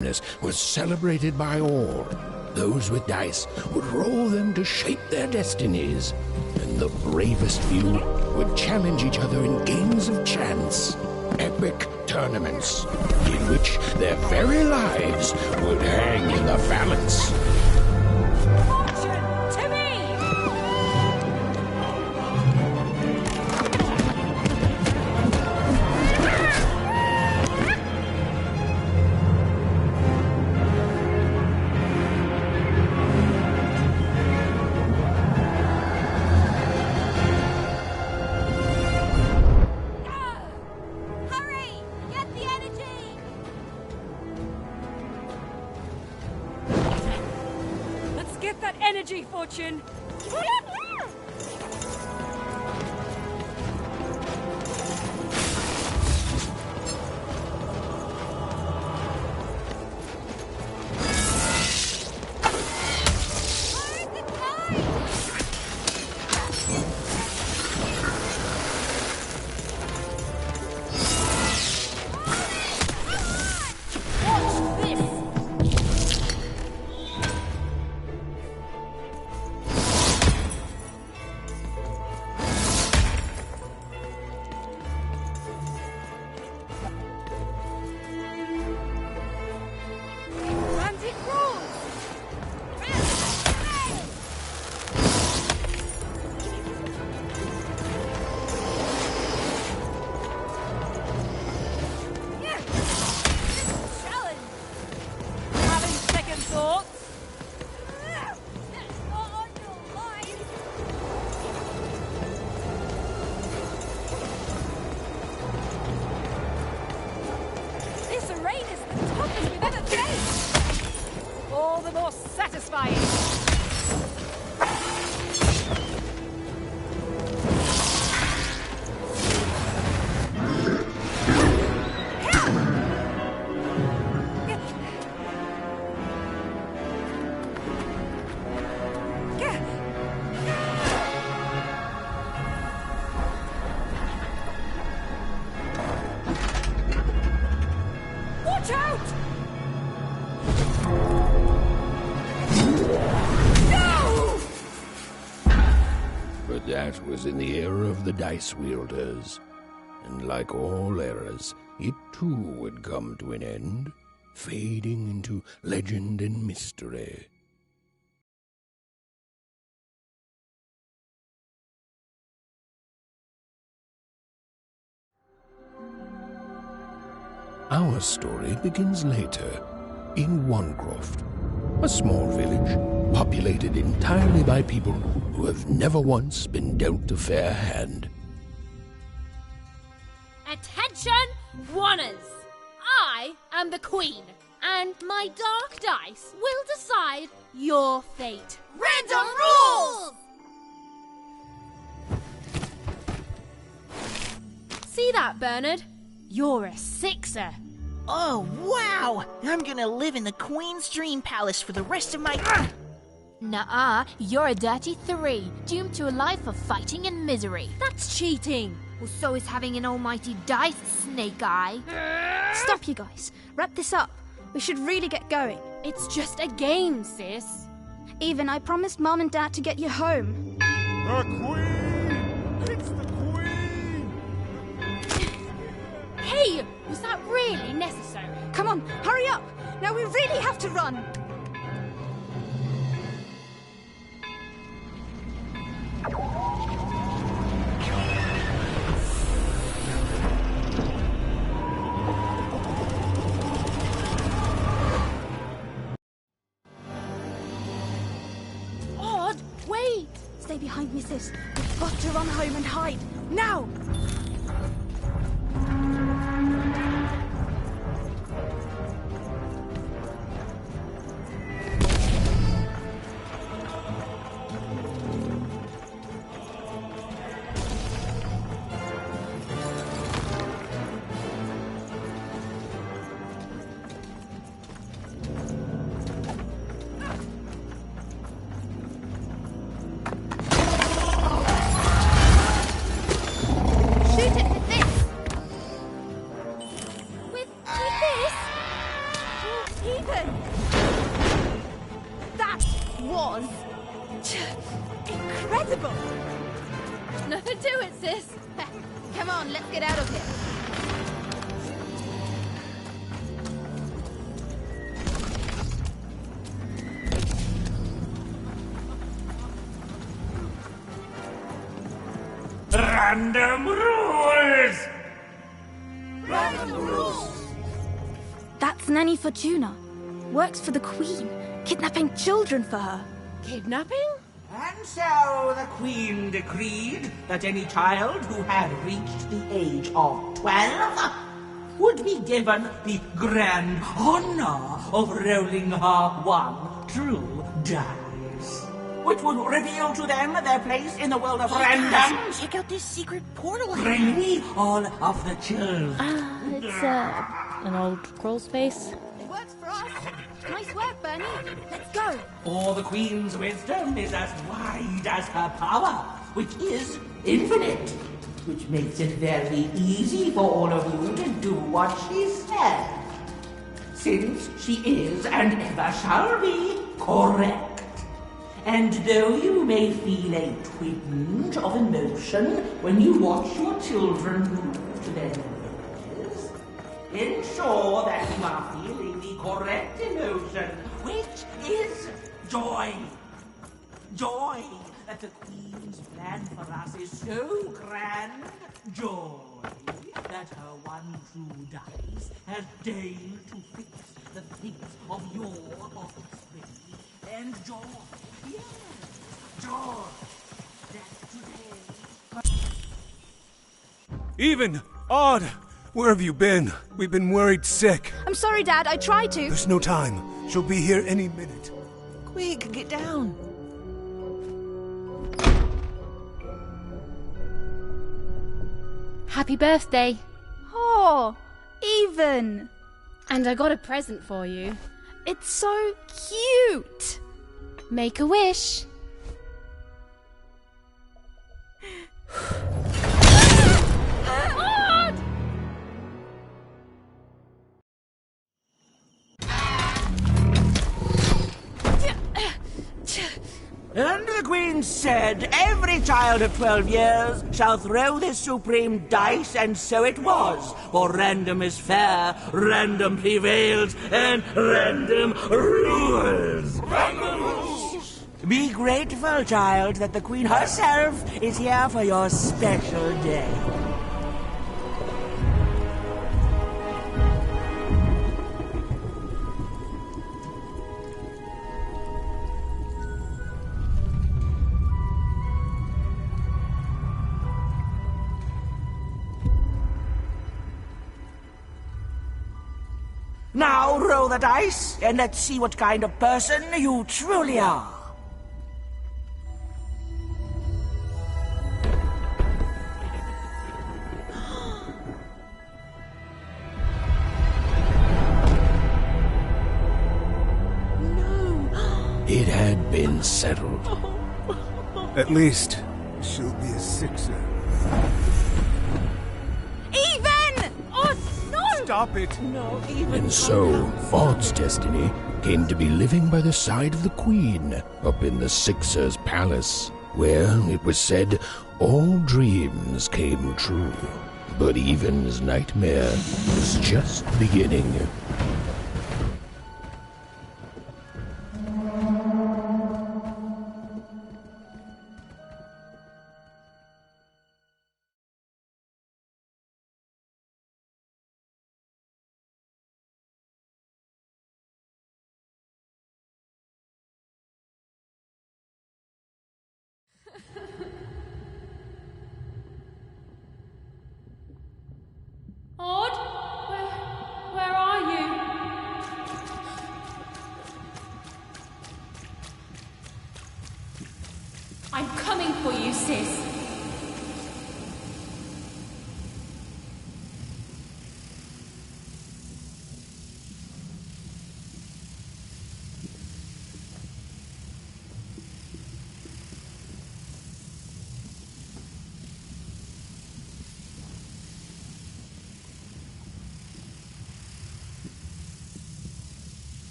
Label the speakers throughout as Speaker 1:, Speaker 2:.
Speaker 1: was celebrated by all. Those with dice would roll them to shape their destinies, and the bravest few would challenge each other in games of chance, epic tournaments, in which their very lives would hang in the balance.
Speaker 2: Fortune to me! Energy, Fortune!
Speaker 1: That was in the era of the dice wielders, and like all eras, it too would come to an end, fading into legend and mystery. Our story begins later, in Wanecroft, a small village populated entirely by people who have never once been dealt a fair hand.
Speaker 3: Attention, Wanners! I am the Queen, and my dark dice will decide your fate.
Speaker 2: Random rules!
Speaker 3: See that, Bernard? You're a 6er.
Speaker 4: Oh, wow! I'm gonna live in the Queen's Dream Palace for the rest of my...
Speaker 5: Nuh-uh, you're a dirty 3, doomed to a life of fighting and misery.
Speaker 3: That's cheating.
Speaker 5: Well, so is having an almighty dice, Snake Eye.
Speaker 6: Stop, you guys. Wrap this up. We should really get going.
Speaker 3: It's just a game, sis.
Speaker 6: Even I promised Mom and Dad to get you home.
Speaker 7: The Queen! It's the Queen!
Speaker 3: Hey, was that really necessary?
Speaker 6: Come on, hurry up! Now we really have to run!
Speaker 3: Odd, wait!
Speaker 6: Stay behind me, sis. We've got to run home and hide. Now! Even! That was incredible!
Speaker 3: Nothing to it, sis.
Speaker 5: Come on, let's get out of here.
Speaker 8: Random rules!
Speaker 6: That's Nanny Fortuna. Works for the Queen, kidnapping children for her.
Speaker 3: Kidnapping?
Speaker 9: And so the Queen decreed that any child who had reached the age of 12 would be given the grand honor of rolling her one true dice, which would reveal to them their place in the world of random.
Speaker 4: Check out this secret portal.
Speaker 9: Bring me all of the children.
Speaker 3: It's, an old crawl space.
Speaker 6: It works for us. Nice work, Bernie. Let's go.
Speaker 9: For the Queen's wisdom is as wide as her power, which is infinite, which makes it very easy for all of you to do what she said, since she is and ever shall be correct. And though you may feel a twinge of emotion when you watch your children move to their new ages, ensure that you are feeling the correct emotion, which is joy. Joy that the Queen's plan for us is so grand. Joy that her one true dice has deigned to fix the things of your offspring. And joy, yes, joy that today...
Speaker 7: Even! Odd! Where have you been? We've been worried sick.
Speaker 6: I'm sorry, Dad. I tried to.
Speaker 7: There's no time. She'll be here any minute.
Speaker 4: Quick, get down.
Speaker 3: Happy birthday.
Speaker 6: Oh, Even.
Speaker 3: And I got a present for you.
Speaker 6: It's so cute.
Speaker 3: Make a wish.
Speaker 9: And the Queen said, every child of 12 years shall throw this supreme dice, and so it was. For random is fair, random prevails, and random rules. Random rules! Be grateful, child, that the Queen herself is here for your special day. Now roll the dice, and let's see what kind of person you truly are.
Speaker 1: It had been settled.
Speaker 7: At least, she'll be a sixer.
Speaker 6: Even! Oh, no!
Speaker 7: Stop it!
Speaker 1: And so, Odd's destiny came to be living by the side of the Queen up in the Sixer's palace, where, it was said, all dreams came true. But Even's nightmare was just beginning.
Speaker 3: Odd? Where are you? I'm coming for you, sis.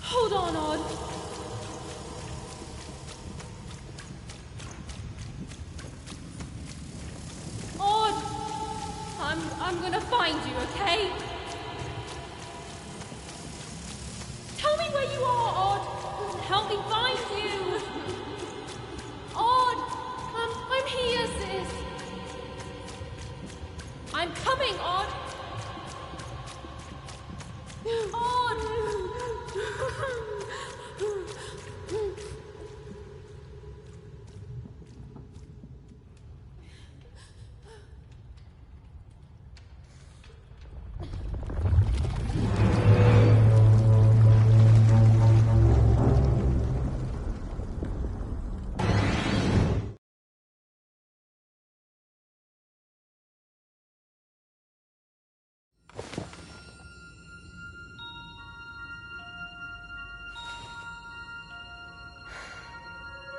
Speaker 3: Hold on, Odd. Odd! I'm gonna find you, okay? Tell me where you are, Odd! Help me find you! Odd! I'm here, sis! I'm coming, Odd! Odd!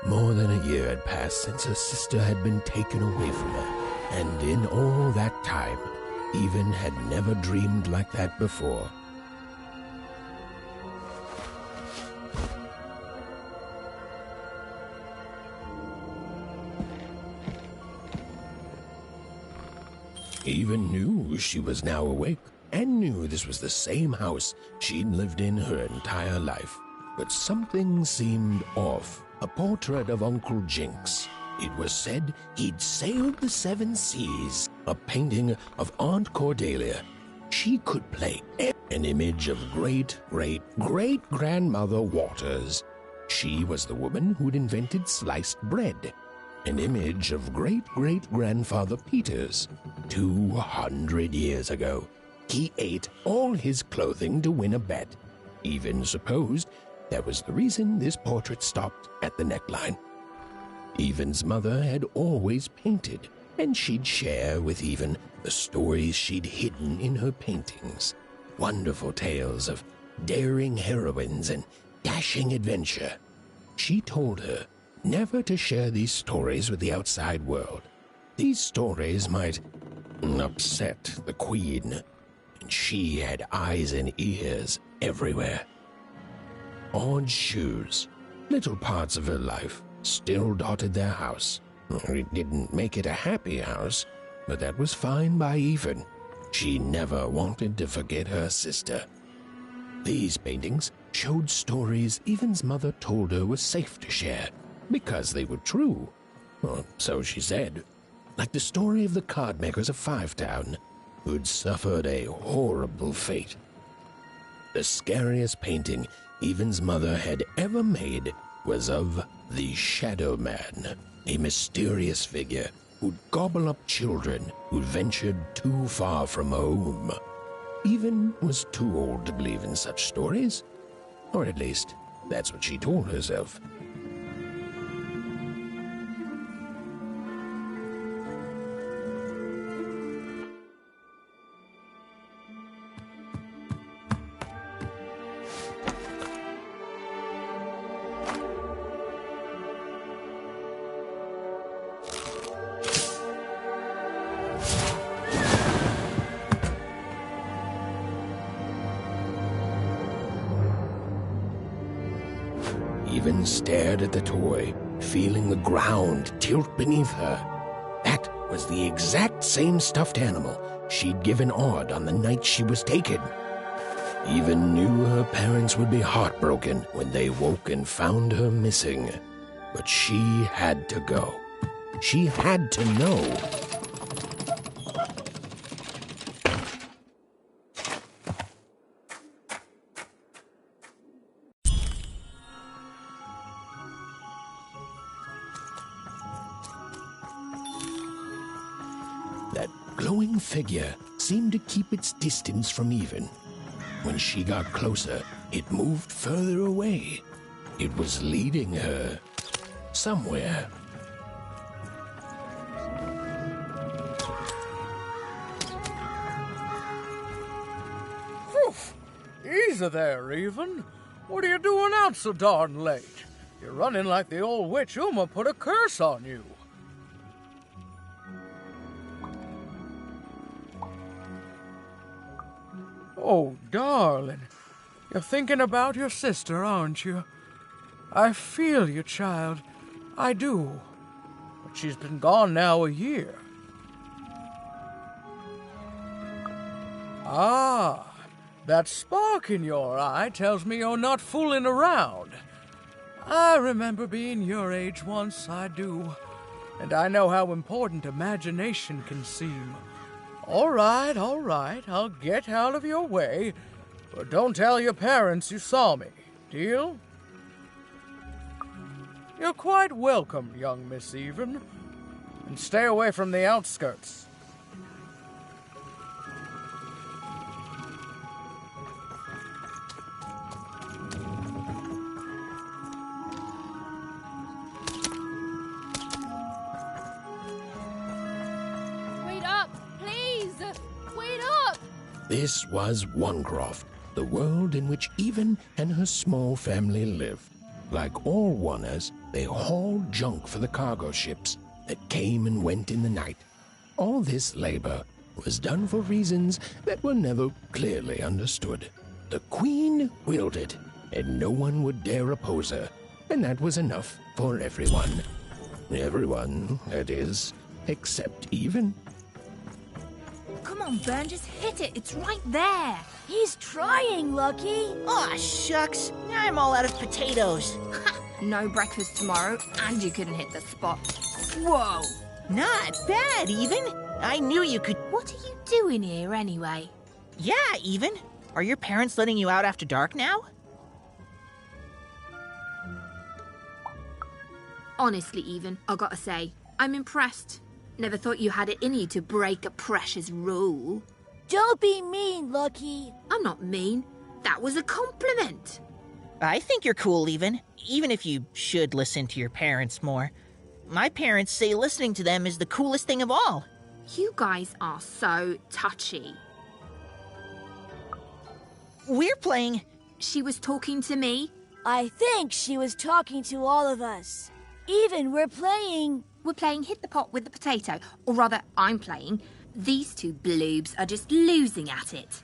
Speaker 1: More than a year had passed since her sister had been taken away from her, and in all that time, Even had never dreamed like that before. Even knew she was now awake, and knew this was the same house she'd lived in her entire life. But something seemed off. A portrait of Uncle Jinx. It was said he'd sailed the 7 seas. A painting of Aunt Cordelia. She could play an image of great-great-great-grandmother Waters. She was the woman who'd invented sliced bread. An image of great-great-grandfather Peters. 200 years ago, he ate all his clothing to win a bet. Even supposed that was the reason this portrait stopped at the neckline. Even's mother had always painted, and she'd share with Even the stories she'd hidden in her paintings. Wonderful tales of daring heroines and dashing adventure. She told her never to share these stories with the outside world. These stories might upset the Queen, and she had eyes and ears everywhere. Odd shoes, little parts of her life, still dotted their house. It didn't make it a happy house, but that was fine by Even. She never wanted to forget her sister. These paintings showed stories Even's mother told her were safe to share, because they were true. Or so she said. Like the story of the card makers of Five Town, who'd suffered a horrible fate. The scariest painting Even's mother had ever made was of the Shadow Man, a mysterious figure who'd gobble up children who'd ventured too far from home. Even was too old to believe in such stories, or at least that's what she told herself. Even stared at the toy, feeling the ground tilt beneath her. That was the exact same stuffed animal she'd given Odd on the night she was taken. Even knew her parents would be heartbroken when they woke and found her missing. But she had to go. She had to know. That glowing figure seemed to keep its distance from Even. When she got closer, it moved further away. It was leading her somewhere.
Speaker 8: Phew! Easy there, Even. What are you doing out so darn late? You're running like the old witch Uma put a curse on you. Oh, darling, You're thinking about your sister, aren't you? I feel you, child. I do. But she's been gone now a year. Ah, that spark in your eye tells me you're not fooling around. I remember being your age once, I do. And I know how important imagination can seem. All right, I'll get out of your way. But don't tell your parents you saw me. Deal? You're quite welcome, young Miss Even. And stay away from the outskirts.
Speaker 3: Wait up, please! Wait up!
Speaker 1: This was Onecroft, the world in which Even and her small family lived. Like all Oners, they hauled junk for the cargo ships that came and went in the night. All this labor was done for reasons that were never clearly understood. The Queen willed it, and no one would dare oppose her, and that was enough for everyone. Everyone, that is, except Even.
Speaker 6: Come on, Burn, just hit it. It's right there.
Speaker 2: He's trying, Lucky.
Speaker 4: Aw, shucks. Now I'm all out of potatoes.
Speaker 5: No breakfast tomorrow, and you couldn't hit the spot. Whoa!
Speaker 4: Not bad, Even. I knew you could...
Speaker 5: What are you doing here anyway?
Speaker 4: Yeah, Even. Are your parents letting you out after dark now?
Speaker 5: Honestly, Even, I gotta say, I'm impressed. Never thought you had it in you to break a precious rule.
Speaker 2: Don't be mean, Lucky.
Speaker 5: I'm not mean. That was a compliment.
Speaker 4: I think you're cool, Even if you should listen to your parents more. My parents say listening to them is the coolest thing of all.
Speaker 5: You guys are so touchy.
Speaker 4: We're playing...
Speaker 5: She was talking to me.
Speaker 2: I think she was talking to all of us. Even we're playing...
Speaker 5: We're playing Hit the Pot with the Potato. Or rather, I'm playing. These two bloobs are just losing at it.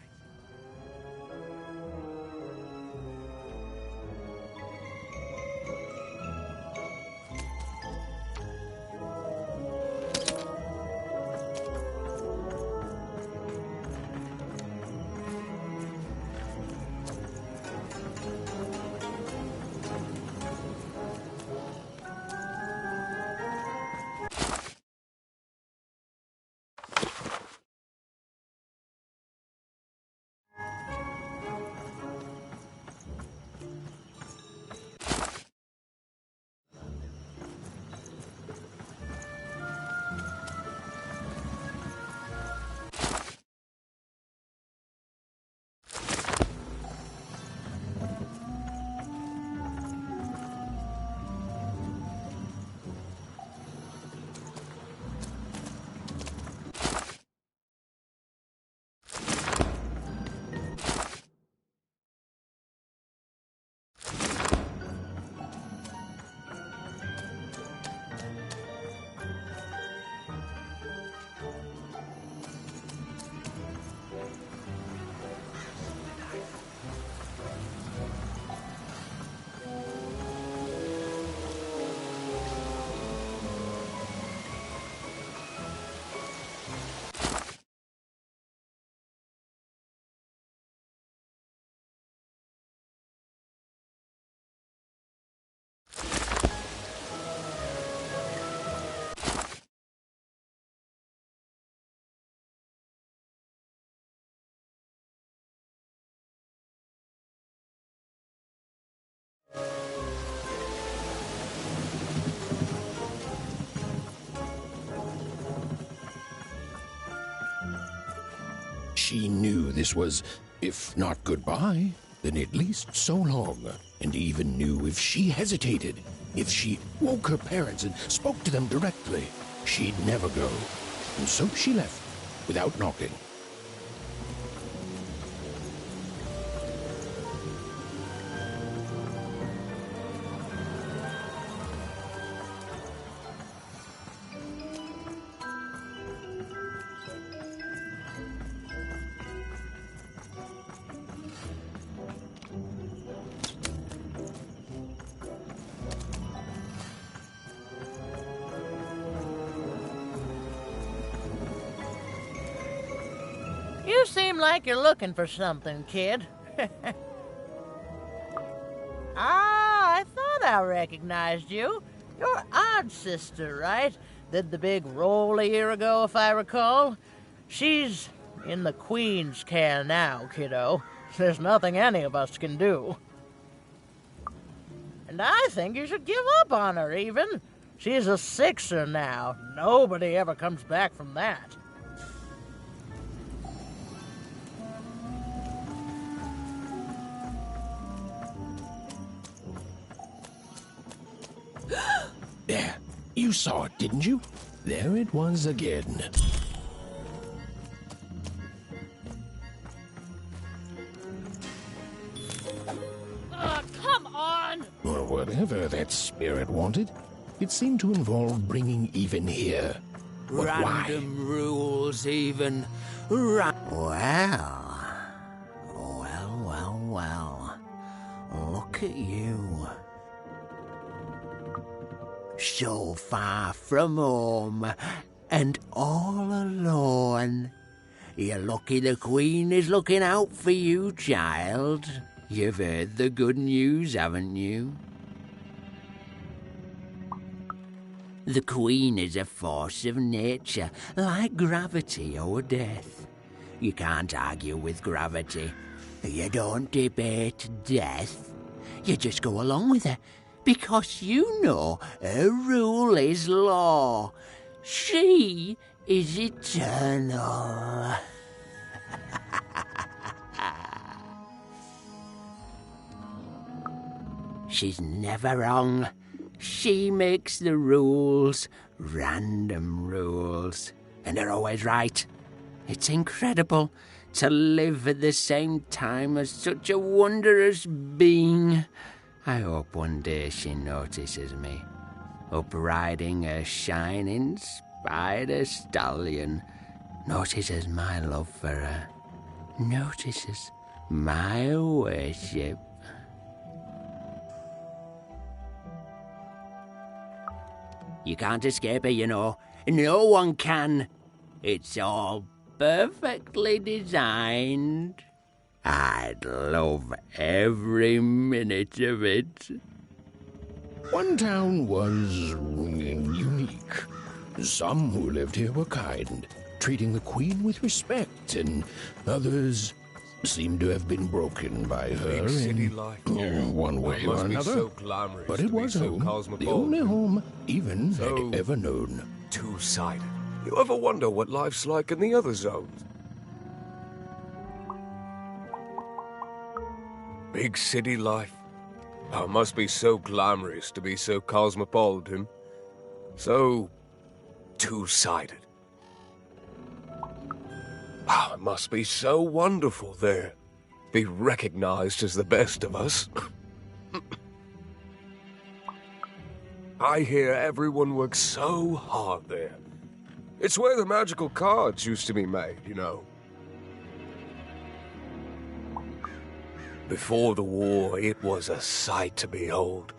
Speaker 1: She knew this was, if not goodbye, then at least so long, and even knew if she hesitated, if she woke her parents and spoke to them directly, she'd never go. And so she left, without knocking.
Speaker 4: You seem like you're looking for something, kid. Ah, I thought I recognized you. You're Odd Sister, right? Did the big roll a year ago, if I recall. She's in the Queen's care now, kiddo. There's nothing any of us can do. And I think you should give up on her, even. She's a Sixer now. Nobody ever comes back from that.
Speaker 1: There, you saw it, didn't you? There it was again.
Speaker 3: Come on!
Speaker 1: Or whatever that spirit wanted. It seemed to involve bringing Even here. But
Speaker 10: Random rules, Even. Well. Look at you. So far from home, and all alone. You're lucky the Queen is looking out for you, child. You've heard the good news, haven't you? The Queen is a force of nature, like gravity or death. You can't argue with gravity. You don't debate death. You just go along with her. Because you know her rule is law. She is eternal. She's never wrong. She makes the rules, random rules, and they're always right. It's incredible to live at the same time as such a wondrous being. I hope one day she notices me, up riding a shining spider stallion, notices my love for her, notices my worship. You can't escape her, you know. No one can. It's all perfectly designed. I'd love every minute of it.
Speaker 1: one town was unique. Some who lived here were kind, treating the Queen with respect, and others seemed to have been broken by her
Speaker 11: Big city
Speaker 1: in
Speaker 11: life.
Speaker 1: one way or another.
Speaker 11: So glamorous
Speaker 1: but it
Speaker 11: to be
Speaker 1: was
Speaker 11: so
Speaker 1: home, the
Speaker 11: cosmopolitan.
Speaker 1: only home Even
Speaker 11: So
Speaker 1: had ever known.
Speaker 11: Two-sided. You ever wonder what life's like in the other zones? Big city life. Oh, it must be so glamorous to be so cosmopolitan. So two-sided. Oh, it must be so wonderful there. Be recognized as the best of us. I hear everyone works so hard there. It's where the magical cards used to be made, you know. Before the war, it was a sight to behold.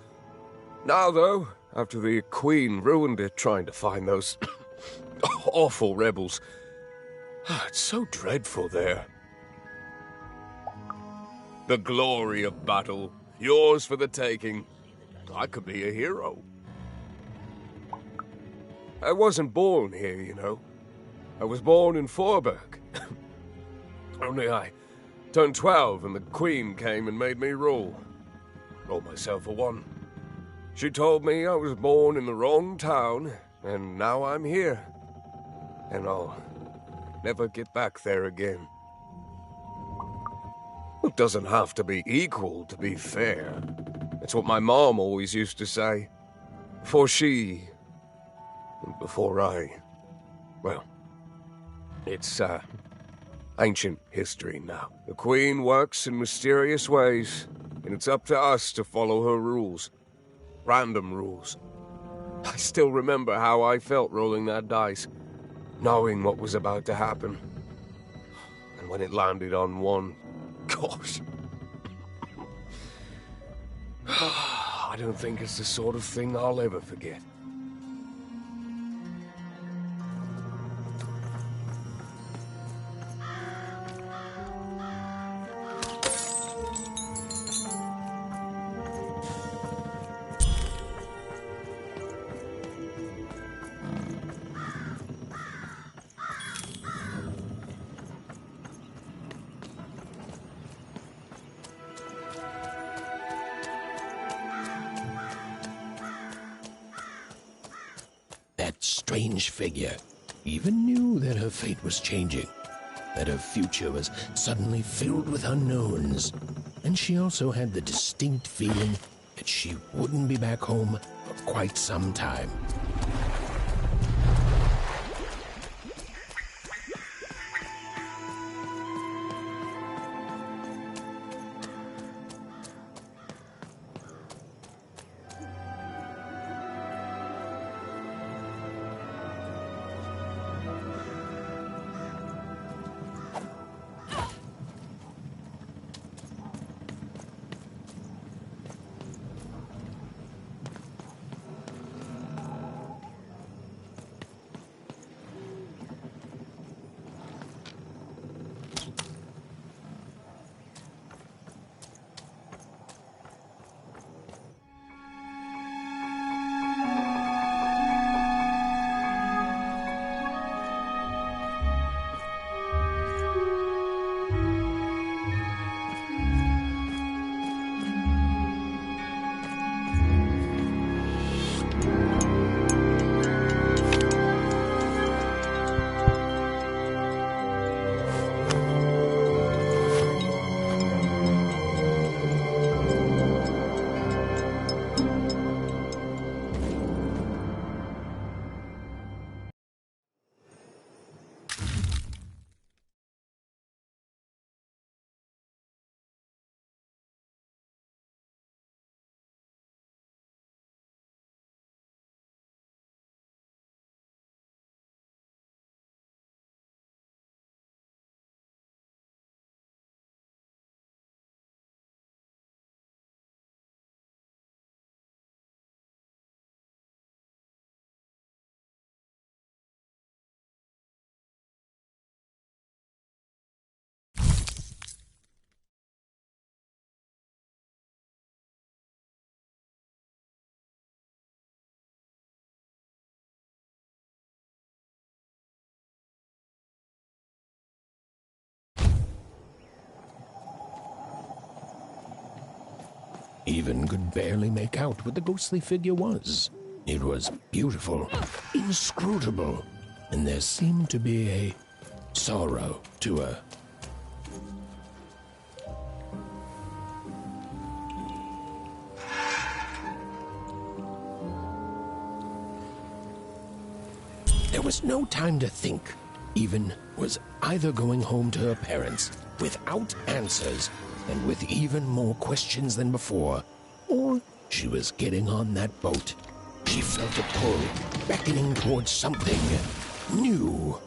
Speaker 11: Now, though, after the Queen ruined it trying to find those awful rebels, it's so dreadful there. The glory of battle, yours for the taking. I could be a hero. I wasn't born here, you know. I was born in Forberg. Only I turned 12 and the Queen came and made me rule. Roll myself a one. She told me I was born in the wrong town, and now I'm here. And I'll never get back there again. It doesn't have to be equal to be fair. That's what my mom always used to say. Before she... and before I... well, it's, ancient history now. The Queen works in mysterious ways, and it's up to us to follow her rules. Random rules. I still remember how I felt rolling that dice, knowing what was about to happen. And when it landed on one, gosh. I don't think it's the sort of thing I'll ever forget.
Speaker 1: strange figure, Even knew that her fate was changing, that her future was suddenly filled with unknowns, and she also had the distinct feeling that she wouldn't be back home for quite some time. Even could barely make out what the ghostly figure was. It was beautiful, inscrutable, and there seemed to be a sorrow to her. There was no time to think. Even was either going home to her parents without answers and with even more questions than before, or she was getting on that boat. She felt a pull, beckoning towards something new.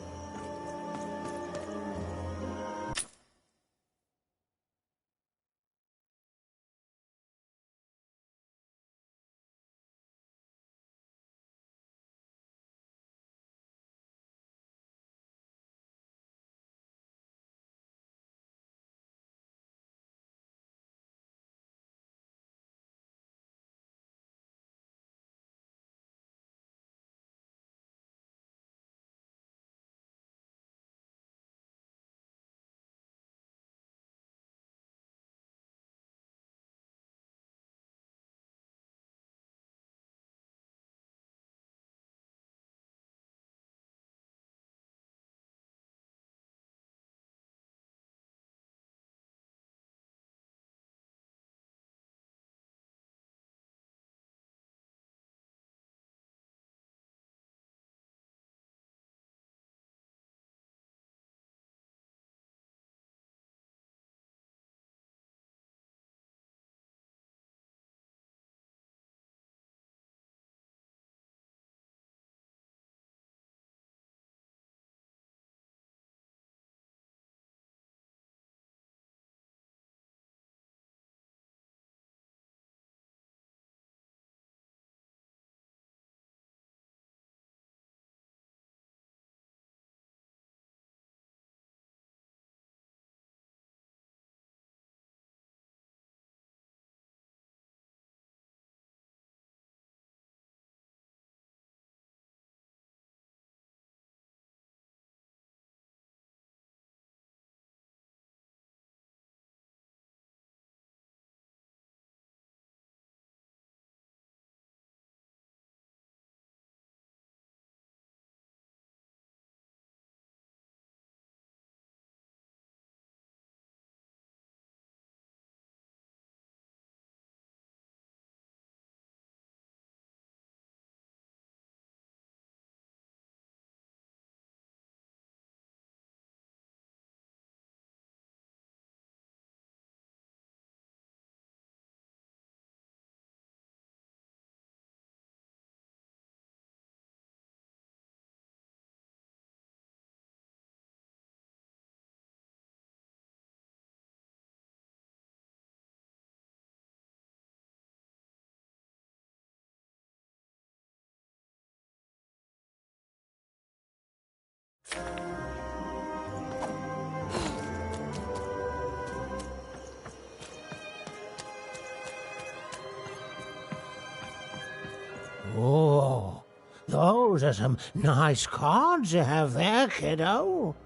Speaker 12: Oh, those are some nice cards you have there, kiddo.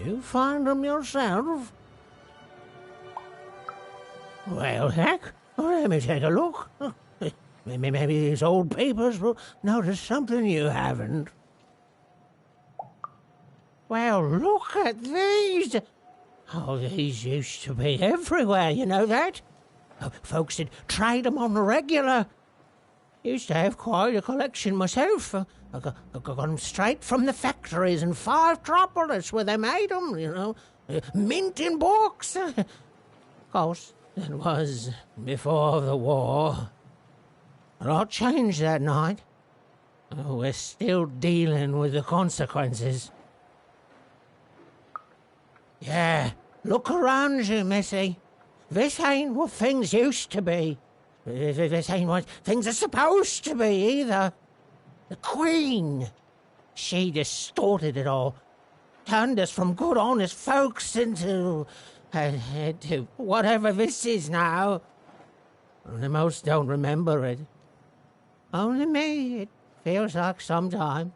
Speaker 12: You find them yourself? Well, heck, let me take a look. Maybe these old papers will notice something you haven't. Well, look at these. Oh, these used to be everywhere, you know that? Folks would trade them on the regular. Used to have quite a collection myself. I got them straight from the factories in 5 Tropolis where they made them, you know. Mint in books. Of course, that was before the war. A lot changed that night. We're still dealing with the consequences. Yeah, look around you, Missy. This ain't what things used to be. This ain't what things are supposed to be, either. The Queen, she distorted it all. Turned us from good, honest folks into whatever this is now. Only most don't remember it. Only me, it feels like sometime.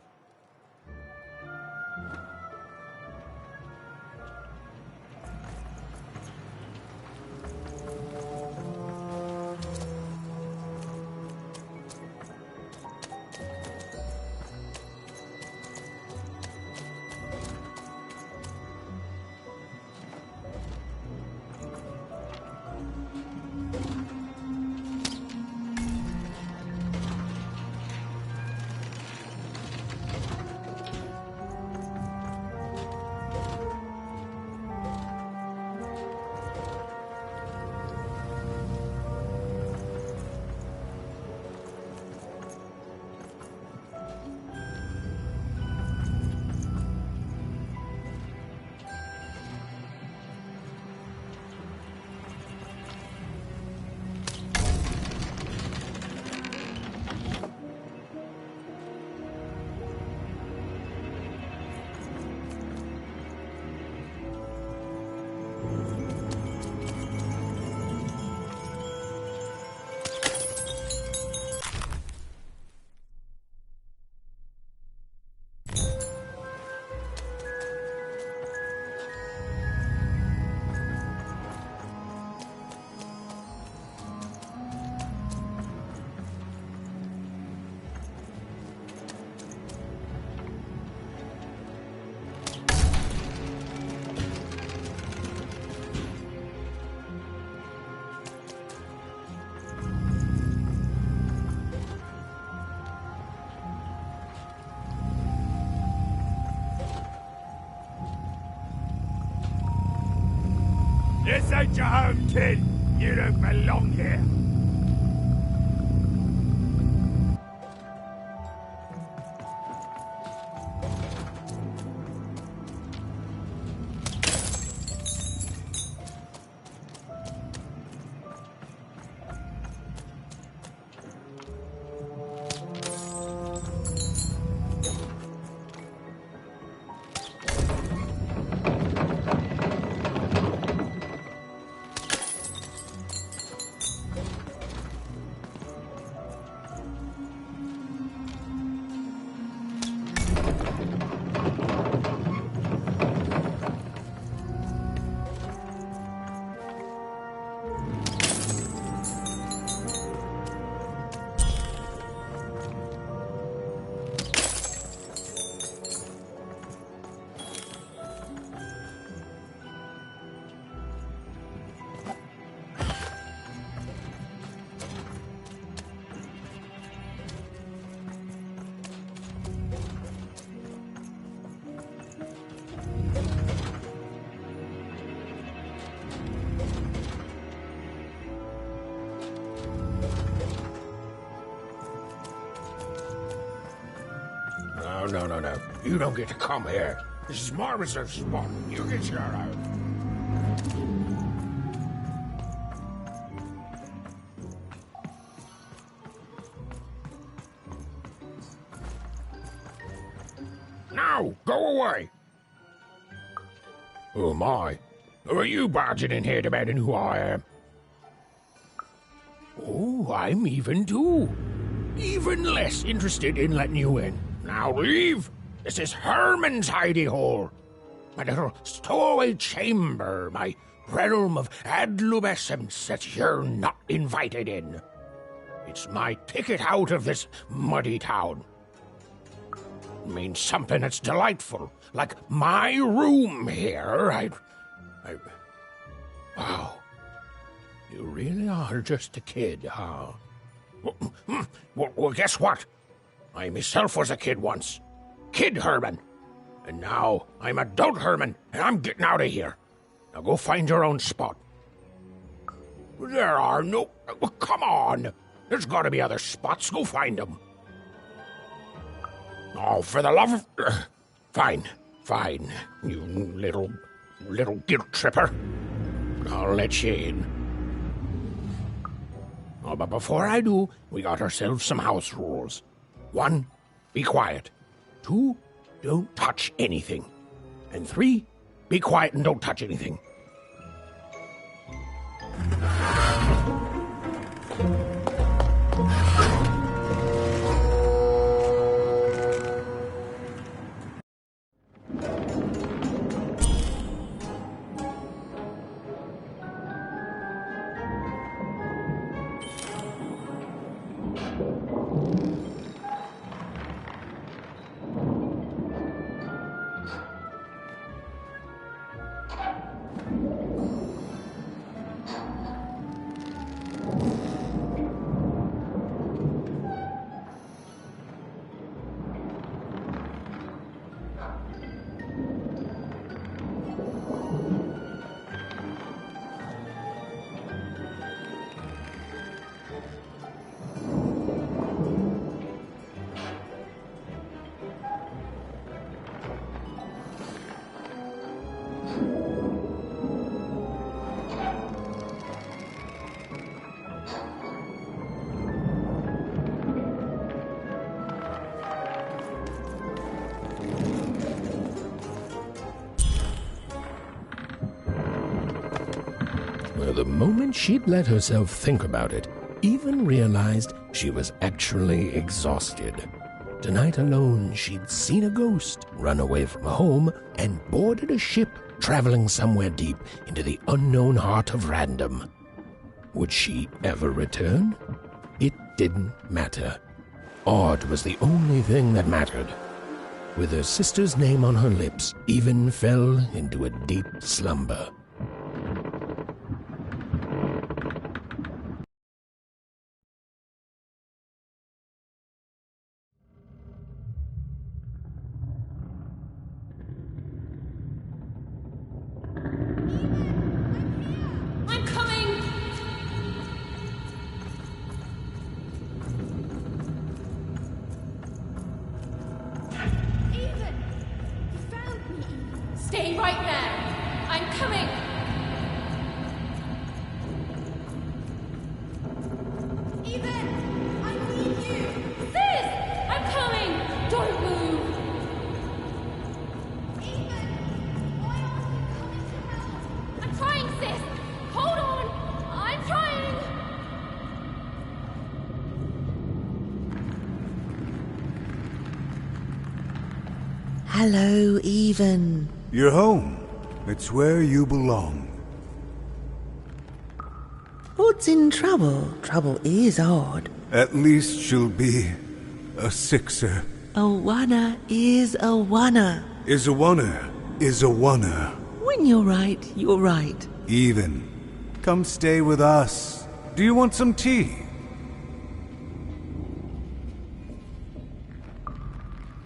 Speaker 13: This ain't your home, kid. You don't belong here.
Speaker 1: No. You don't get to come here. This is my reserve spot. You get your own. Now, go away. Oh, my. Who are you barging in here demanding who I am? Oh, I'm even too. Even less interested in letting you in. Now leave. This is Herman's hidey hole. My little stowaway chamber, my realm of adolescence that you're not invited in. It's my ticket out of this muddy town. It means something that's delightful, like my room here. Wow. You really are just a kid, huh? Well, guess what? I myself was a kid once. Kid Herman. And now I'm adult Herman, and I'm getting out of here. Now go find your own spot. There are no... Come on. There's got to be other spots. Go find them. Oh, for the love of... Fine. You little guilt tripper. I'll let you in. Oh, but before I do, we got ourselves some house rules. 1, be quiet. 2, don't touch anything. And 3, be quiet and don't touch anything. The moment she'd let herself think about it, even realized she was actually exhausted. Tonight alone, she'd seen a ghost, run away from home, and boarded a ship traveling somewhere deep into the unknown heart of Random. Would she ever return? It didn't matter. Odd was the only thing that mattered. With her sister's name on her lips, Even fell into a deep slumber.
Speaker 3: Stay right there! I'm coming! Even! I need you! Sis! I'm coming! Don't move! Even! Why aren't you coming to help? I'm trying, sis! Hold on! I'm trying!
Speaker 14: Hello, Even.
Speaker 7: You're home. It's where you belong.
Speaker 14: What's in trouble? Trouble is odd.
Speaker 7: At least she'll be a sixer.
Speaker 14: A wanna is a wanna.
Speaker 7: Is a wanna is a wanna.
Speaker 14: When you're right, you're right.
Speaker 7: Even. Come stay with us. Do you want some tea?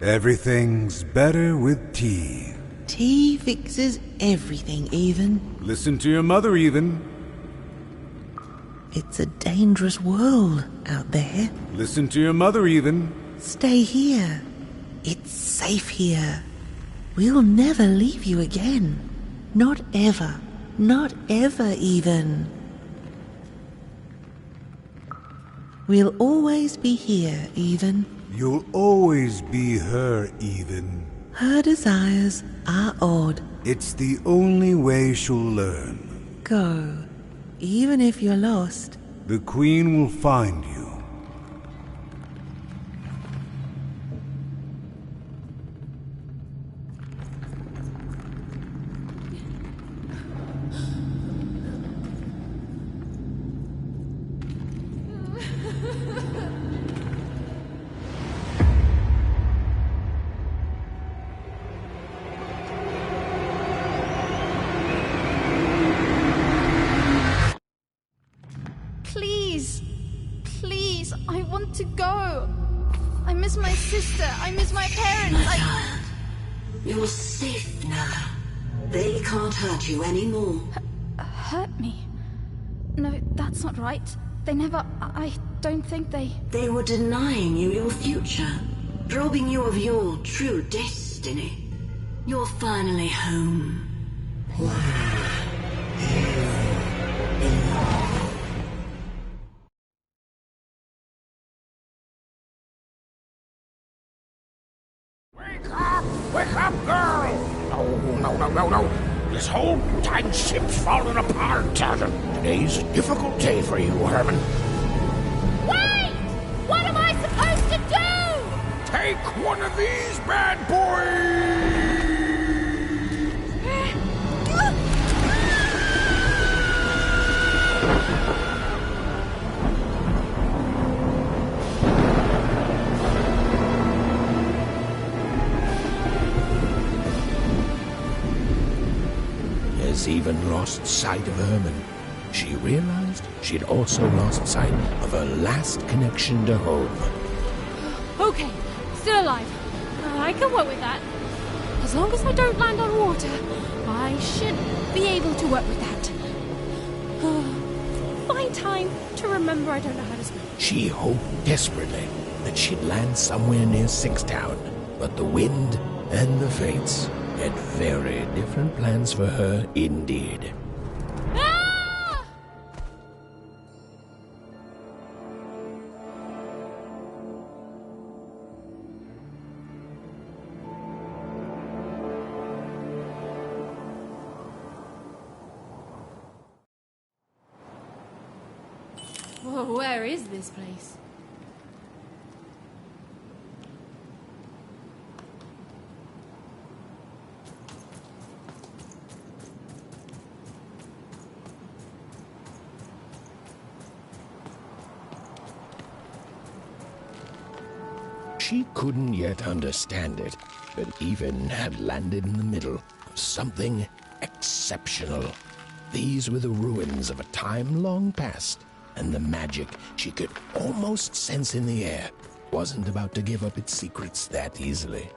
Speaker 7: Everything's better with tea.
Speaker 14: Tea fixes everything, Even.
Speaker 7: Listen to your mother, Even.
Speaker 14: It's a dangerous world out there.
Speaker 7: Listen to your mother, Even.
Speaker 14: Stay here. It's safe here. We'll never leave you again. Not ever. Not ever, Even. We'll always be here, Even.
Speaker 7: You'll always be her, Even.
Speaker 14: Her desires are odd.
Speaker 7: It's the only way she'll learn.
Speaker 14: Go. Even if you're lost.
Speaker 7: The Queen will find you.
Speaker 6: Please, I want to go. I miss my sister. I miss my parents.
Speaker 15: You're safe now. They can't hurt you anymore.
Speaker 6: Hurt me? No, that's not right. They never... I don't think they...
Speaker 15: They were denying you your future, robbing you of your true destiny. You're finally home.
Speaker 1: Wake up, girl! No. This whole time ship's falling apart. Today's a difficult day for you, Herman.
Speaker 3: Wait! What am I supposed to do?
Speaker 1: Take one of these bad boys! Even lost sight of Herman. She realized she'd also lost sight of her last connection to home.
Speaker 3: Okay, still alive. I can work with that. As long as I don't land on water, I should be able to work with that. Find time to remember I don't know how to swim.
Speaker 1: She hoped desperately that she'd land somewhere near Sixtown, but the wind and the fates had very different plans for her indeed.
Speaker 3: Ah! Whoa, where is this place?
Speaker 1: She couldn't yet understand it, but Even had landed in the middle of something exceptional. These were the ruins of a time long past, and the magic she could almost sense in the air wasn't about to give up its secrets that easily.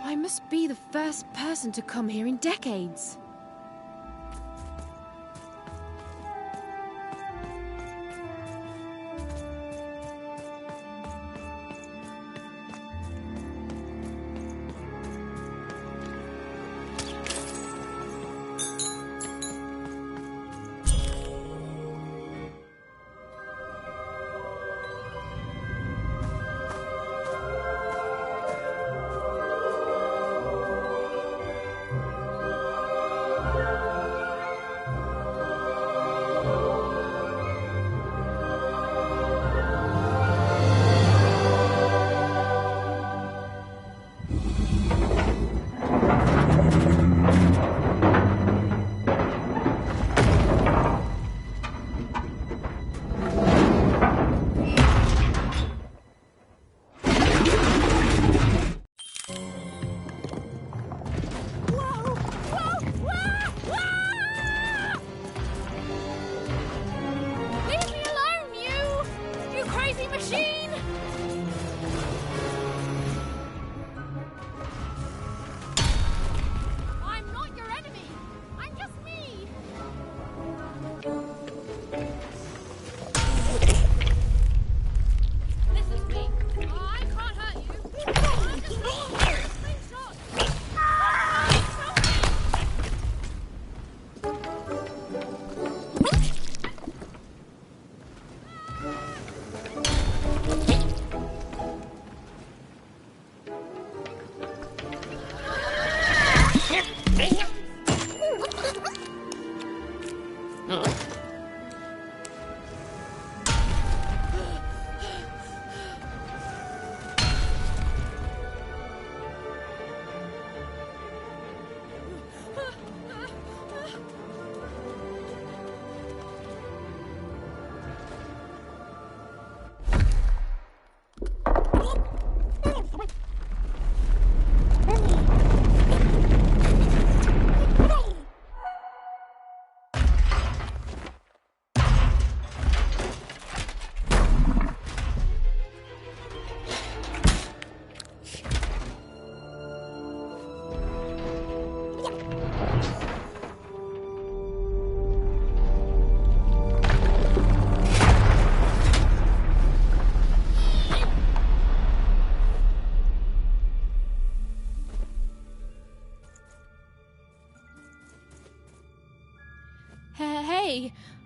Speaker 3: I must be the first person to come here in decades.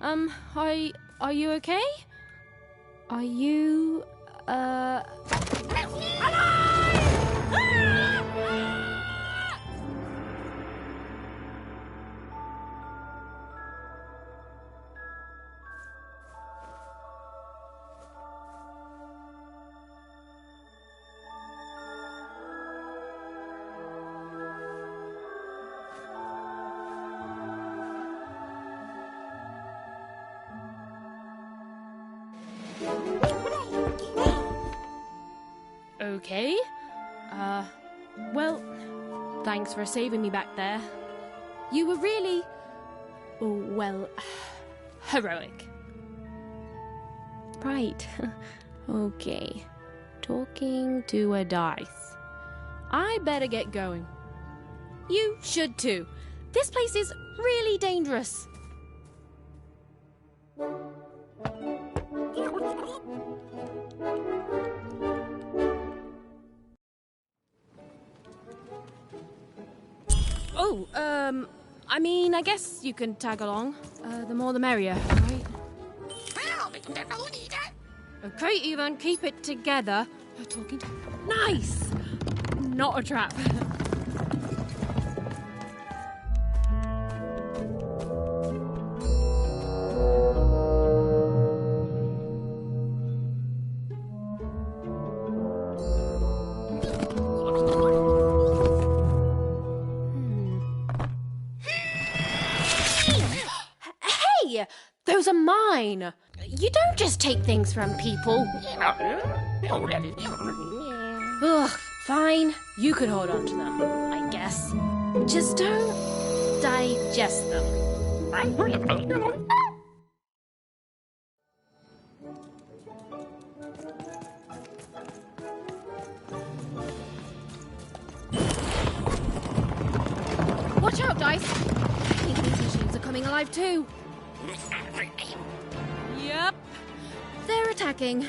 Speaker 3: Are you okay? Are you, okay. Well, thanks for saving me back there. You were really, well, heroic. Right. Okay. Talking to a dice. I better get going. You should too. This place is really dangerous. Oh, I mean, I guess you can tag along. The more the merrier, right? Okay, Ethan, keep it together. You're talking to... Nice! Not a trap. Hey! Those are mine! You don't just take things from people. Ugh, fine. You could hold on to them, I guess. Just don't digest them. Watch out, Dice! I think these machines are coming alive too. Yep. They're attacking.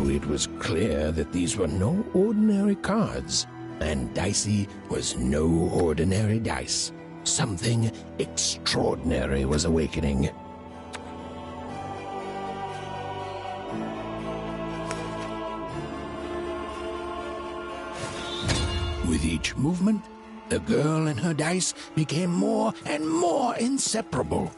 Speaker 1: It was clear that these were no ordinary cards, and Dicey was no ordinary dice. Something extraordinary was awakening. With each movement, the girl and her dice became more and more inseparable.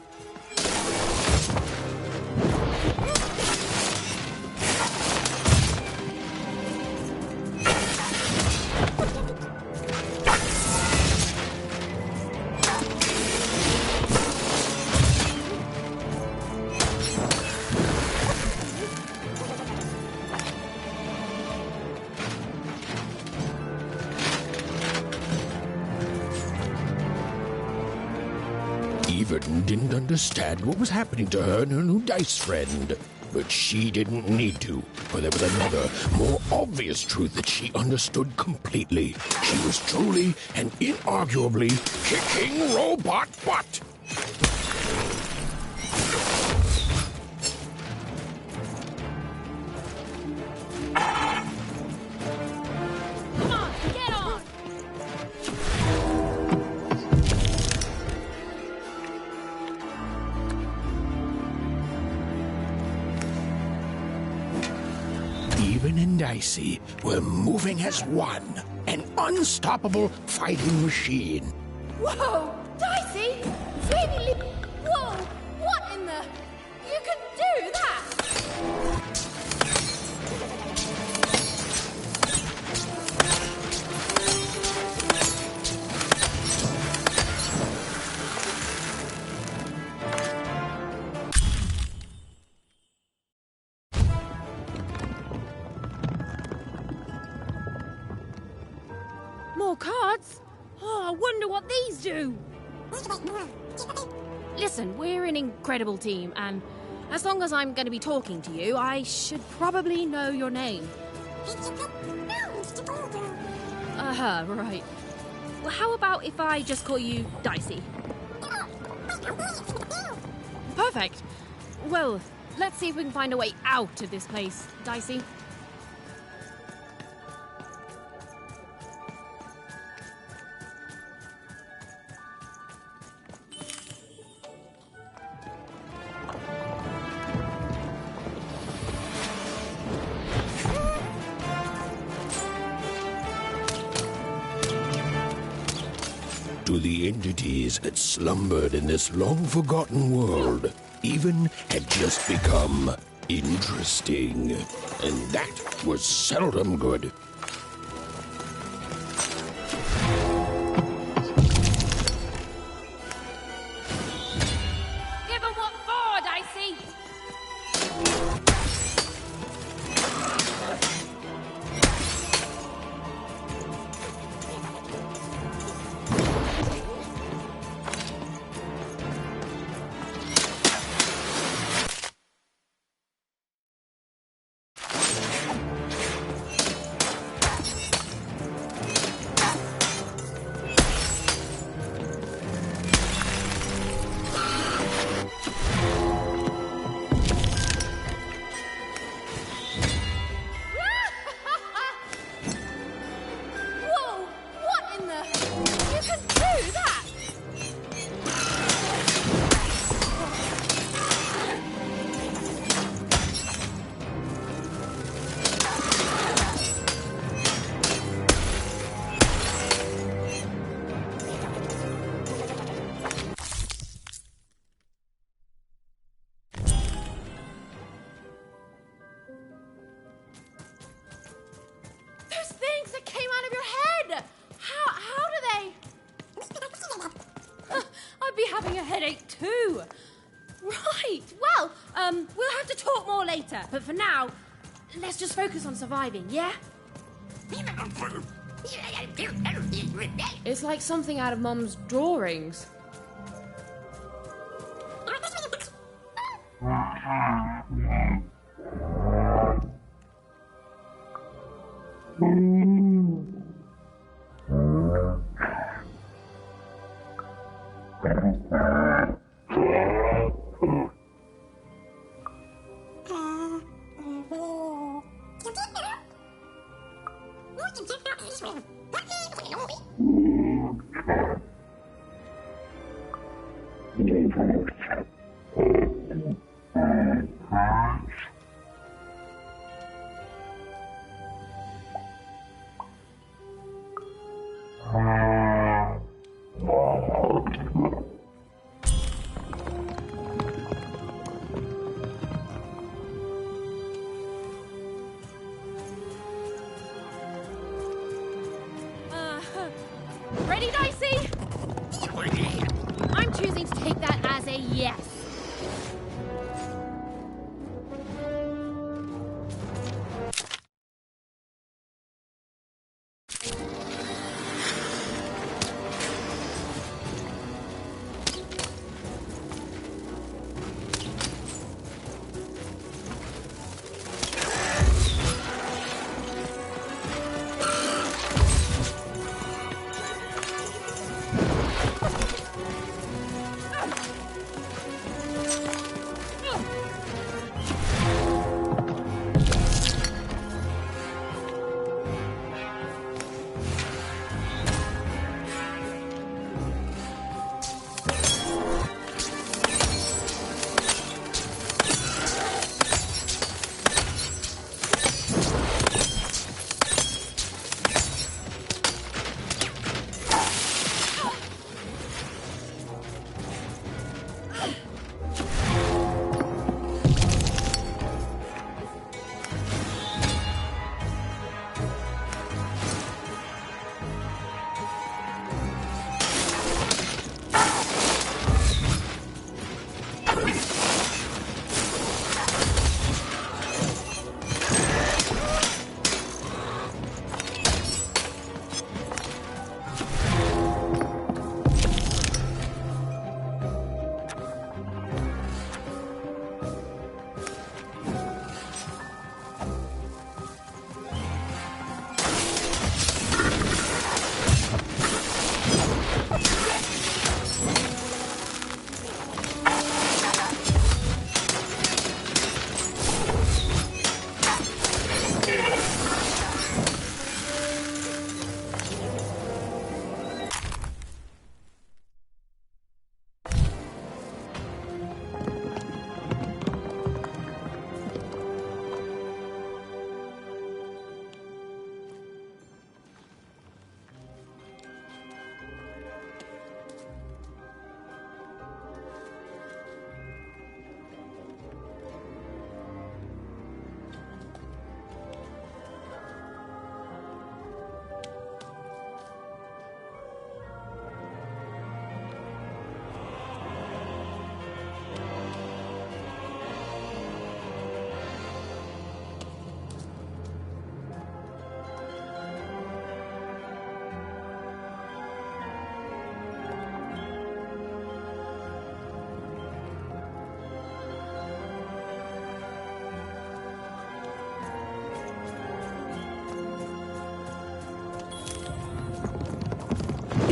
Speaker 1: Everton didn't understand what was happening to her and her new dice friend. But she didn't need to, for there was another, more obvious truth that she understood completely. She was truly and inarguably kicking robot butt.
Speaker 3: Come on, get on!
Speaker 1: Even and Dicey were moving as one, an unstoppable fighting machine.
Speaker 3: Whoa! Dicey! Sweetie! Whoa! What in the... You can do that! More cards? Oh, I wonder what these do. Listen, we're an incredible team, and as long as I'm going to be talking to you, I should probably know your name. Right. Well, how about if I just call you Dicey? Perfect. Well, let's see if we can find a way out of this place, Dicey.
Speaker 1: To the entities that slumbered in this long-forgotten world, even had just become interesting. And that was seldom good.
Speaker 3: Give 'em what for, Dicey! Having a headache too. Right, well, we'll have to talk more later. But for now, let's just focus on surviving, yeah? It's like something out of Mum's drawings. Ready, Dicey? I'm choosing to take that as a yes.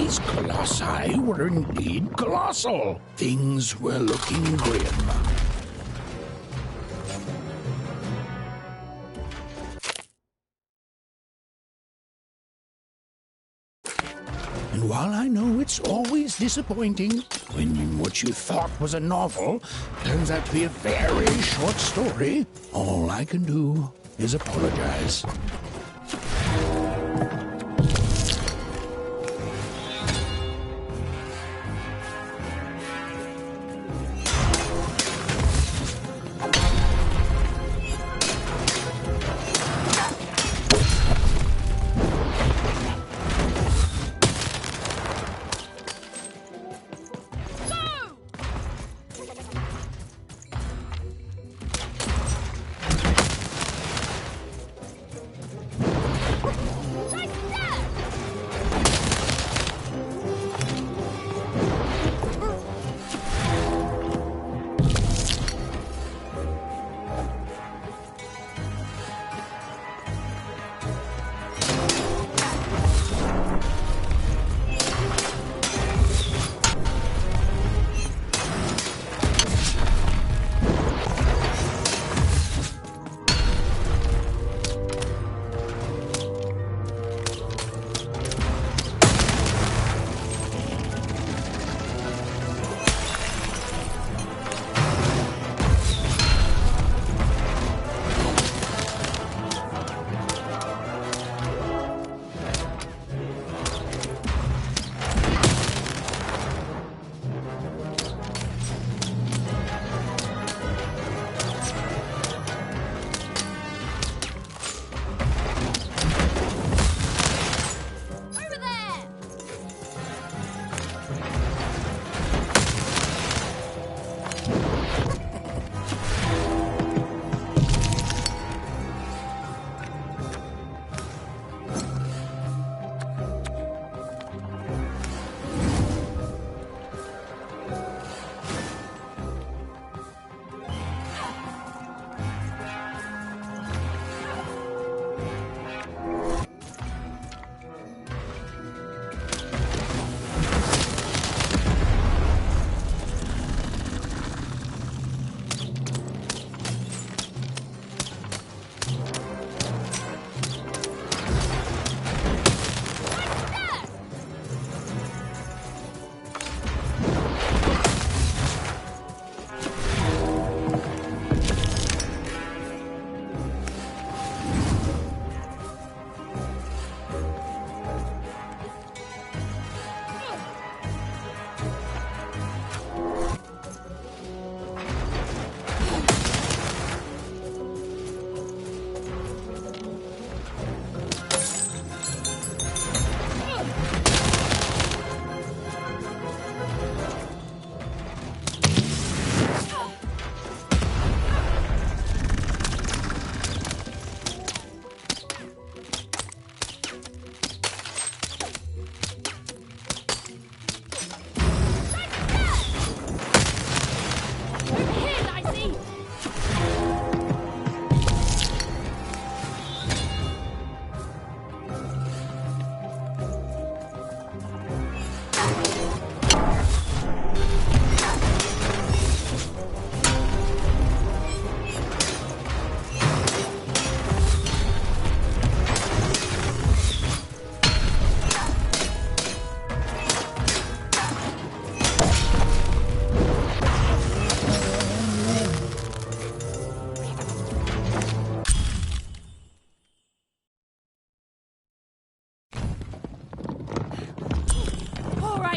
Speaker 1: These colossi were indeed colossal. Things were looking grim. And while I know it's always disappointing when what you thought was a novel turns out to be a very short story, all I can do is apologize.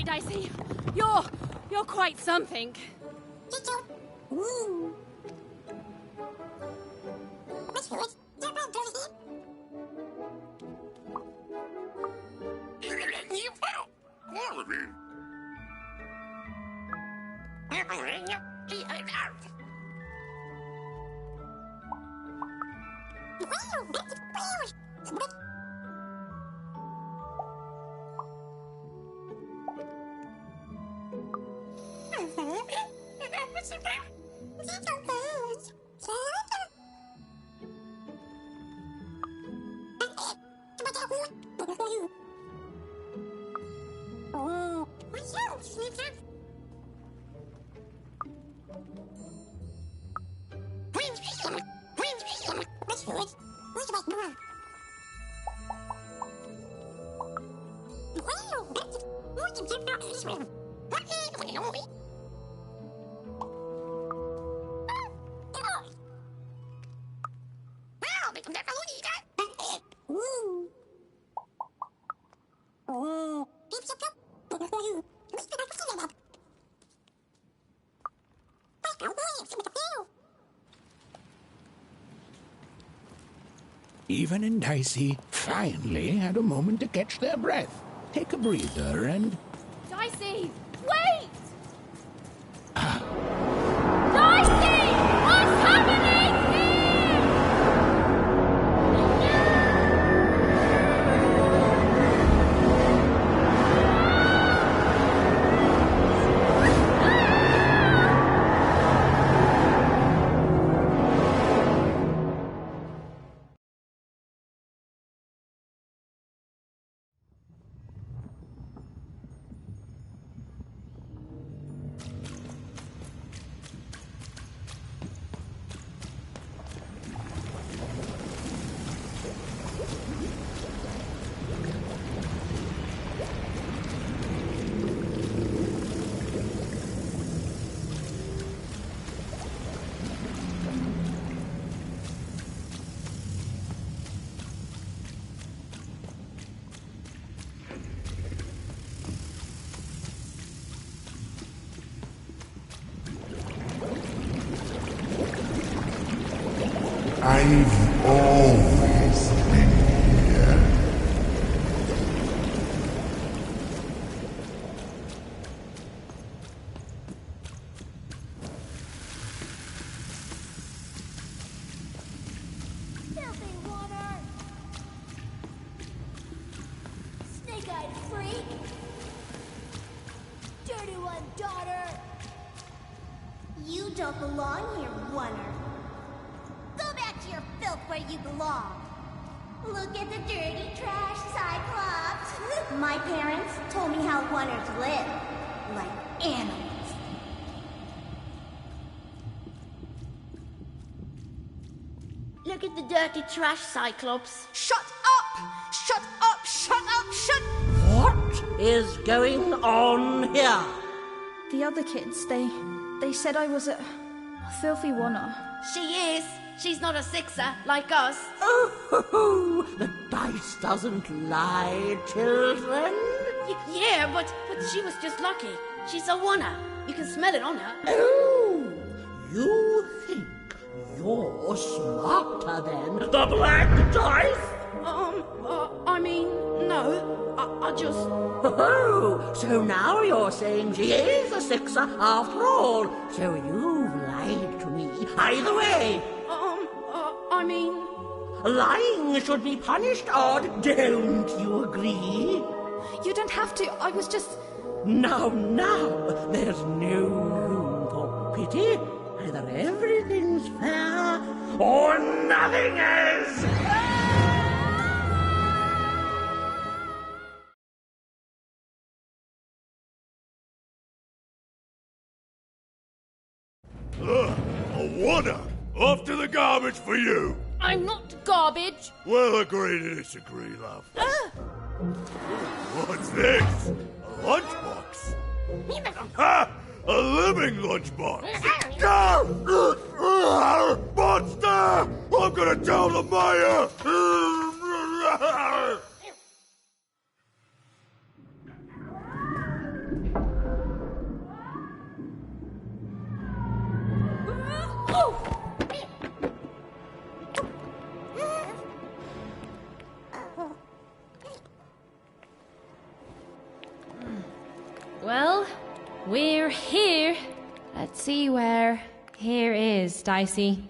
Speaker 3: Dicey. You're quite something.
Speaker 1: Even and Dicey finally had a moment to catch their breath, take a breather, and...
Speaker 3: Dicey, wait! Dicey! What's happening here?
Speaker 1: I've always been here.
Speaker 2: Filthy water! Snake-eyed freak! Dirty one, daughter! You don't belong here, Oner. Go back to your filth where you belong. Look at the dirty trash, Cyclops. My parents told me how Oners live. Like animals. Look at the dirty trash, Cyclops.
Speaker 4: Shut up! Shut up! Shut up! Shut... What is going on here?
Speaker 6: The other kids, they said I was a filthy Oner.
Speaker 16: She is. She's not a sixer, like us.
Speaker 4: Oh, the dice doesn't lie, children.
Speaker 16: Yeah, but she was just lucky. She's a Oner. You can smell it on her.
Speaker 4: Oh, you think you're smarter than the black dice?
Speaker 16: I mean, no. I just...
Speaker 4: Oh, so now you're saying she is a sixer after all. So you've lied to me. Either way.
Speaker 16: I mean...
Speaker 4: Lying should be punished, Odd. Don't you agree?
Speaker 6: You don't have to. I was just...
Speaker 4: Now, there's no room for pity. Either everything's fair, or nothing is!
Speaker 13: A Oner! Off to the garbage for you!
Speaker 3: I'm not garbage.
Speaker 13: We'll agree to disagree, love. What's this? A lunchbox? Ha! A living lunchbox! Monster! I'm gonna tell the mayor!
Speaker 3: Well, we're here. Let's see where here is, Dicey.